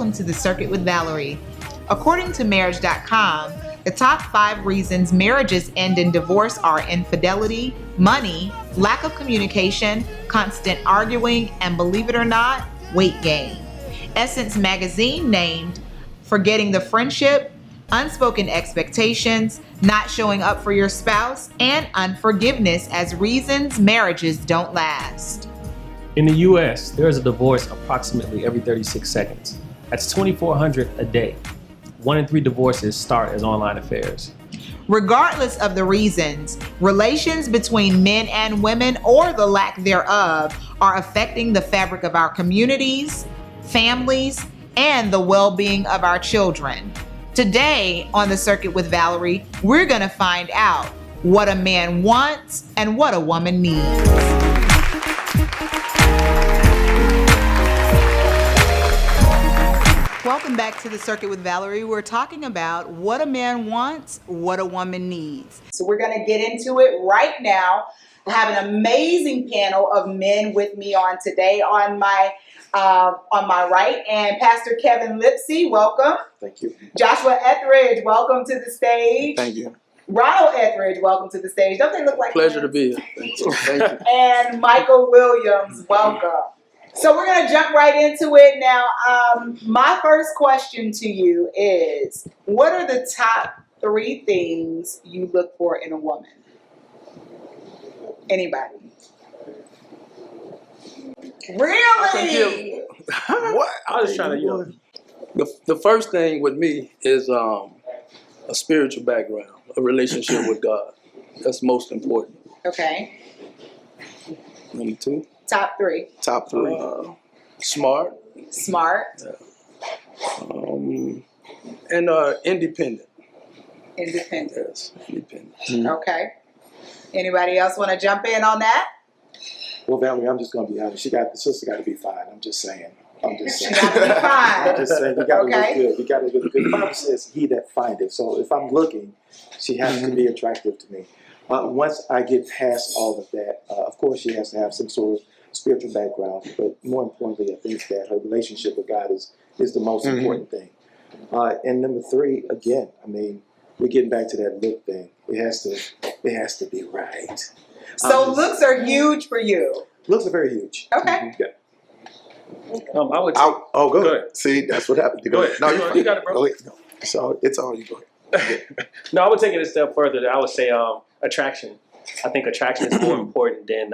welcome to the Circuit with Valerie. According to marriage.com, the top 5 reasons marriages end in divorce are infidelity, money, lack of communication, constant arguing, and believe it or not, weight gain. Essence magazine named forgetting the friendship, unspoken expectations, not showing up for your spouse, and unforgiveness as reasons marriages don't last. In the U.S., there is a divorce approximately every 36 seconds. That's 2,400 a day. 1 in 3 divorces start as online affairs. Regardless of the reasons, relations between men and women, or the lack thereof, are affecting the fabric of our communities, families, and the well-being of our children. Today on the Circuit with Valerie, we're going to find out what a man wants and what a woman needs. Welcome back to the Circuit with Valerie. We're talking about what a man wants, what a woman needs. So we're going to get into it right now. I have an amazing panel of men with me on today. On my right, and Pastor Kevin Lipsey, welcome. Thank you. Joshua Etheridge, welcome to the stage. Thank you. Ronald Etheridge, welcome to the stage. Don't they look like Pleasure friends? to be here. Thank you. Thank you. And Michael Willams, welcome. So we're going to jump right into it now. My first question to you is, what are the top 3 things you look for in a woman? Anybody? Really? What? I was trying to, The first thing with me is a spiritual background, a relationship with God. That's most important. Okay. Number 2. Top 3. Top 3. Smart. Smart. And independent. Independent. Yes, independent. Okay. Anybody else want to jump in on that? Well, Valerie, I'm just going to be honest. The sister got to be fine. I'm just saying. She got to be fine. I'm just saying, you got to Okay. look good. You got to look good. The Bible says, "He that findeth." So if I'm looking, she has to be attractive to me. Once I get past all of that, of course, she has to have some sort of spiritual background. But more importantly, I think that her relationship with God is the most important thing. And number 3, again, I mean, we're getting back to that look thing. It has to be right. So looks are huge for you. Looks are very huge. Okay. Yeah. I would Go Go ahead. ahead. See, that's what happened. Go ahead. No, You you're got it, bro. Go ahead. Go. So it's all you. Go ahead. No, I would take it a step further. I would say attraction. I think attraction is more important than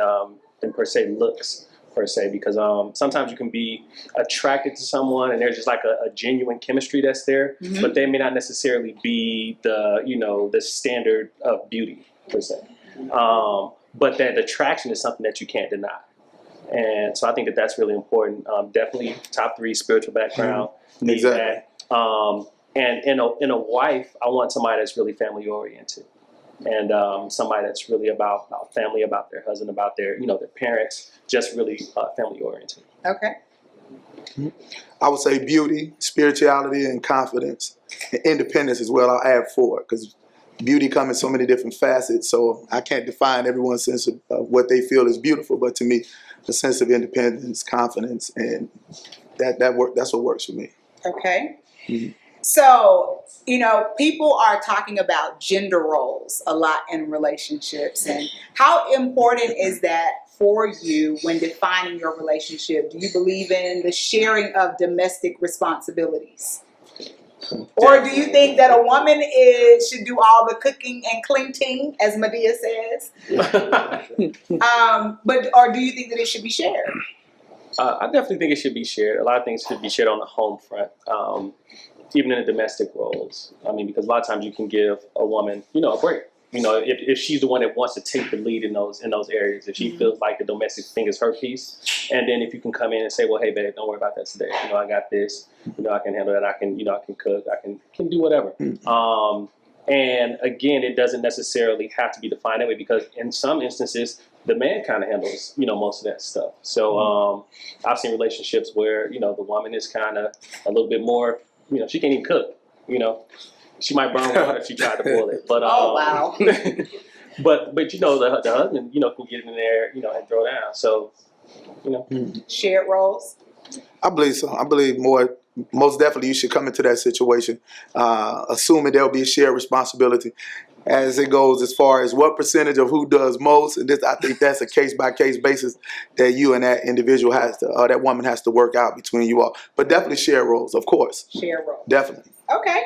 per se looks per se, because sometimes you can be attracted to someone and there's just like a genuine chemistry that's there, but they may not necessarily be the standard of beauty per se. But that attraction is something that you can't deny. And so I think that that's really important. Definitely top 3, spiritual background. Need Exactly. that. And in a wife, I want somebody that's really family oriented, and somebody that's really about family, about their husband, about their their parents, just really family oriented. Okay. I would say beauty, spirituality, and confidence, and independence as well. I'll add 4 because beauty comes in so many different facets. So I can't define everyone's sense of what they feel is beautiful, but to me, the sense of independence, confidence, and that's what works for me. Okay. So, people are talking about gender roles a lot in relationships. And how important is that for you when defining your relationship? Do you believe in the sharing of domestic responsibilities? Or do you think that a woman should do all the cooking and cleaning, as Medea says? Or do you think that it should be shared? I definitely think it should be shared. A lot of things should be shared on the home front, even in the domestic roles. I mean, because a lot of times you can give a woman, a break. If she's the one that wants to take the lead in those areas, if she feels like the domestic thing is her piece, and then if you can come in and say, well, hey, babe, don't worry about that today. I got this. I can handle that. I can cook. I can do whatever. And again, it doesn't necessarily have to be defined that way, because in some instances, the man kind of handles, most of that stuff. So I've seen relationships where, the woman is kind of a little bit more, she can't even cook, She might burn water if she tried to boil it. But Oh, wow. but the husband, can get in there, and throw down. So, Shared roles? I believe so. I believe more most definitely you should come into that situation, assuming there'll be a shared responsibility. As it goes as far as what percentage of who does most, and this, I think that's a case-by-case basis that you and that individual has to, that woman has to work out between you all. But definitely share roles, of course. Share roles. Definitely. Okay.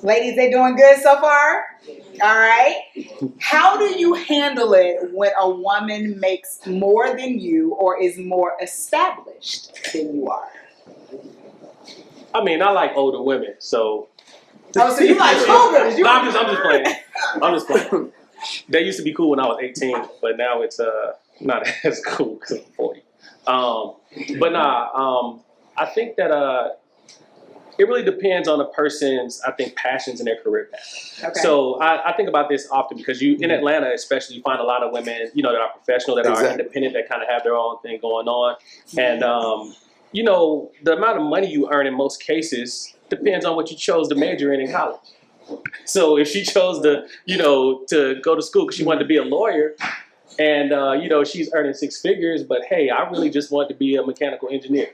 Ladies, they doing good so far? All right. How do you handle it when a woman makes more than you or is more established than you are? I mean, I like older women, so. Oh, so you like cougars? No, I'm just playing. I'm just playing. They used to be cool when I was 18, but now it's not as cool because I'm 40. But nah, I think that it really depends on the person's, I think, passions in their career path. Okay. So I think about this often because in Atlanta especially, you find a lot of women, that are professional, that are independent, that kind of have their own thing going on. And, the amount of money you earn in most cases depends on what you chose to major in college. So if she chose to go to school because she wanted to be a lawyer and, she's earning six figures, but hey, I really just want to be a mechanical engineer.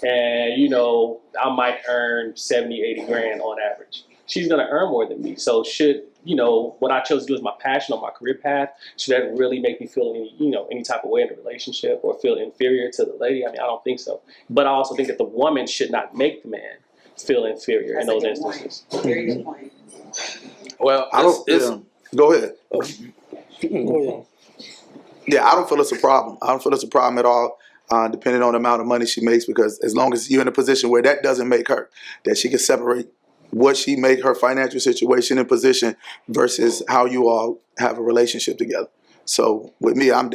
And, I might earn 70, 80 grand on average. She's going to earn more than me. So should, what I chose to do is my passion on my career path, should that really make me feel any type of way in a relationship or feel inferior to the lady? I mean, I don't think so. But I also think that the woman should not make the man feel inferior in those instances. Very good point. Well, go ahead. Go ahead. Yeah, I don't feel it's a problem. I don't feel it's a problem at all, depending on the amount of money she makes, because as long as you're in a position where that doesn't make her, that she can separate what she make her financial situation and position versus how you all have a relationship together. So with me, I'm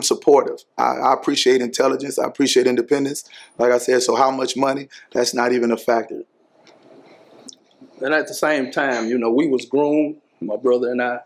supportive. I appreciate intelligence. I appreciate independence. Like I said, so how much money, that's not even a factor. And at the same time, we was groomed, my brother and I.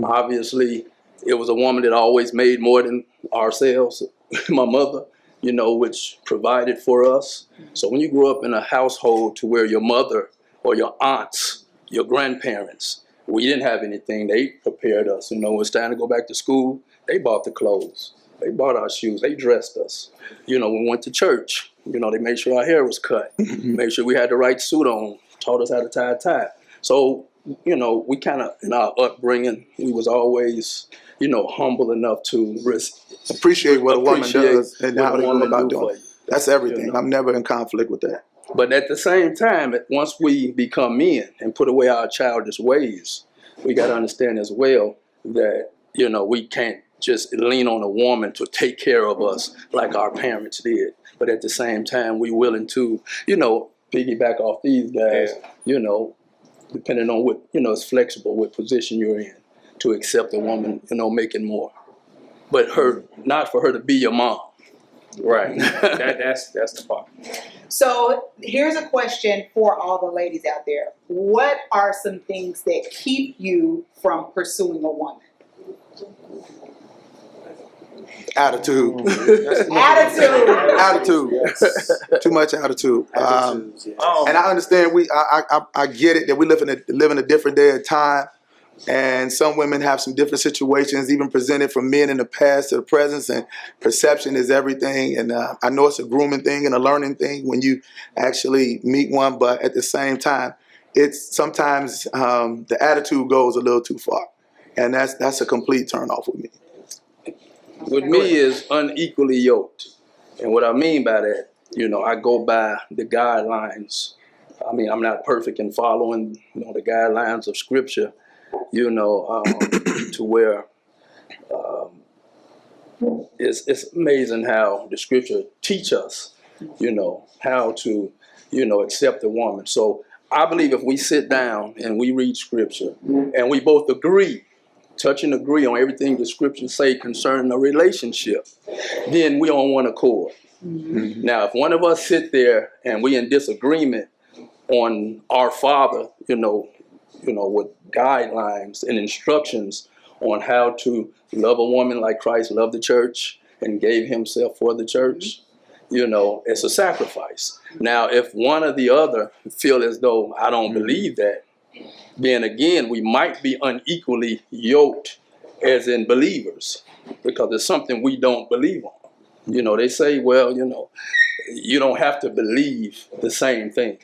Obviously, it was a woman that always made more than ourselves, my mother, which provided for us. So when you grew up in a household to where your mother or your aunts, your grandparents, we didn't have anything. They prepared us. When it's time to go back to school, they bought the clothes. They bought our shoes. They dressed us. We went to church. They made sure our hair was cut. Made sure we had the right suit on. Taught us how to tie a tie. So, we kind of, in our upbringing, we was always, humble enough to appreciate what a woman does and how they go about doing it. That's everything. You know? I'm never in conflict with that. But at the same time, once we become men and put away our childish ways, we got to understand as well that, we can't just lean on a woman to take care of us like our parents did. But at the same time, we willing to, piggyback off these guys, depending on what, it's flexible what position you're in to accept a woman, making more. But not for her to be your mom. Right. That's the part. So here's a question for all the ladies out there. What are some things that keep you from pursuing a woman? Attitude. Attitude. Yes. Too much attitude. And I understand. I get it that we live in a different day and time, and some women have some different situations, even presented from men in the past to the present. And perception is everything. And I know it's a grooming thing and a learning thing when you actually meet one, but at the same time, it's sometimes the attitude goes a little too far, and that's a complete turnoff with me. With me is unequally yoked. And what I mean by that, I go by the guidelines. I mean, I'm not perfect in following, the guidelines of Scripture, to where it's amazing how the Scripture teach us, how to, accept a woman. So I believe if we sit down and we read Scripture and we both touch and agree on everything the Scriptures say concerning a relationship, then we on one accord. Mm-hmm. Now, if one of us sit there and we in disagreement on our Father, with guidelines and instructions on how to love a woman like Christ loved the church and gave himself for the church, it's a sacrifice. Now, if one or the other feel as though I don't believe that, then again, we might be unequally yoked as in believers because it's something we don't believe on. They say, well, you don't have to believe the same thing,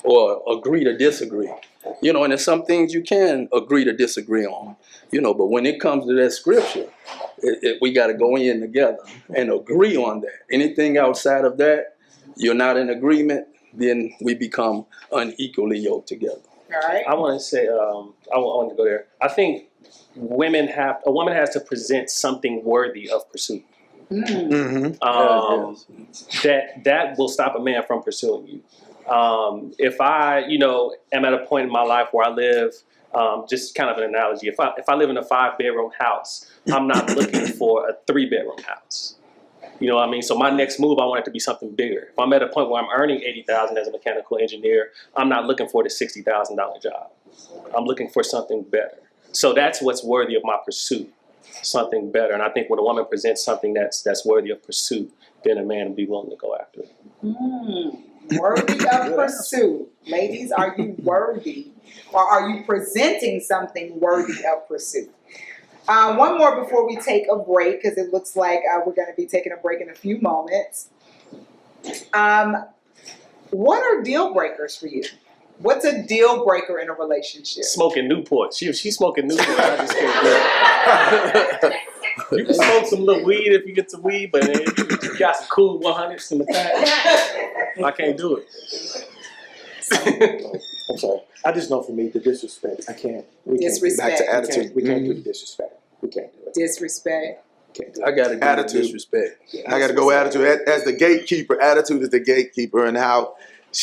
or agree to disagree. And there's some things you can agree to disagree on, but when it comes to that scripture, we got to go in together and agree on that. Anything outside of that, you're not in agreement, then we become unequally yoked together. All right. I want to say, I want to go there. I think a woman has to present something worthy of pursuit. Mm-hmm. That will stop a man from pursuing you. If I, am at a point in my life where I live, just kind of an analogy. If I live in a 5-bedroom house, I'm not looking for a 3-bedroom house. You know what I mean? So my next move, I want it to be something bigger. If I'm at a point where I'm earning $80,000 as a mechanical engineer, I'm not looking for the $60,000 job. I'm looking for something better. So that's what's worthy of my pursuit, something better. And I think when a woman presents something that's worthy of pursuit, then a man will be willing to go after it. Worthy of pursuit. Ladies, are you worthy? Or are you presenting something worthy of pursuit? One more before we take a break, because it looks like we're going to be taking a break in a few moments. What are deal breakers for you? What's a deal breaker in a relationship? Smoking Newport. She's smoking Newport. I just can't do it. You can smoke some little weed if you get some weed, but if you got some cool 100s in the pack, I can't do it. I'm sorry. I just know for me, the disrespect, I can't. Disrespect. Back to attitude. We can't do the disrespect. We can't do it. Disrespect. Can't do it. I got to go Attitude. disrespect. I got to go attitude. As the gatekeeper, attitude is the gatekeeper, and how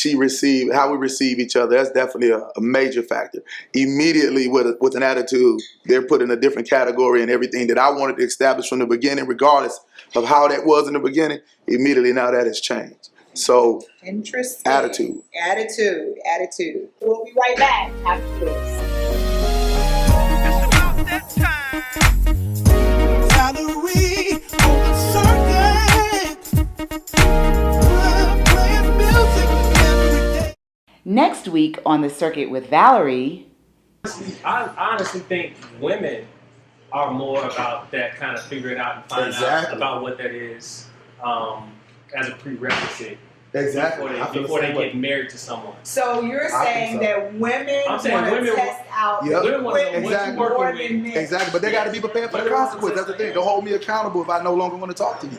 we receive each other. That's definitely a major factor. Immediately with an attitude, they're put in a different category, and everything that I wanted to establish from the beginning, regardless of how that was in the beginning, immediately now that has changed. So, Interesting. attitude. Attitude. We'll be right back after this. Valerie on the circuit. Playing music every day. Next week on the circuit with Valerie. I honestly think women are more about that kind of figuring out and finding out Exactly. about what that is as a prerequisite Exactly. before they get married to someone. So you're saying so. that women I'm saying want to women test out Yep. Women want to know what Exactly. you more working than with. men. Exactly, but they got to be prepared for the consequence. That's the thing. Don't hold me accountable if I no longer want to talk to you.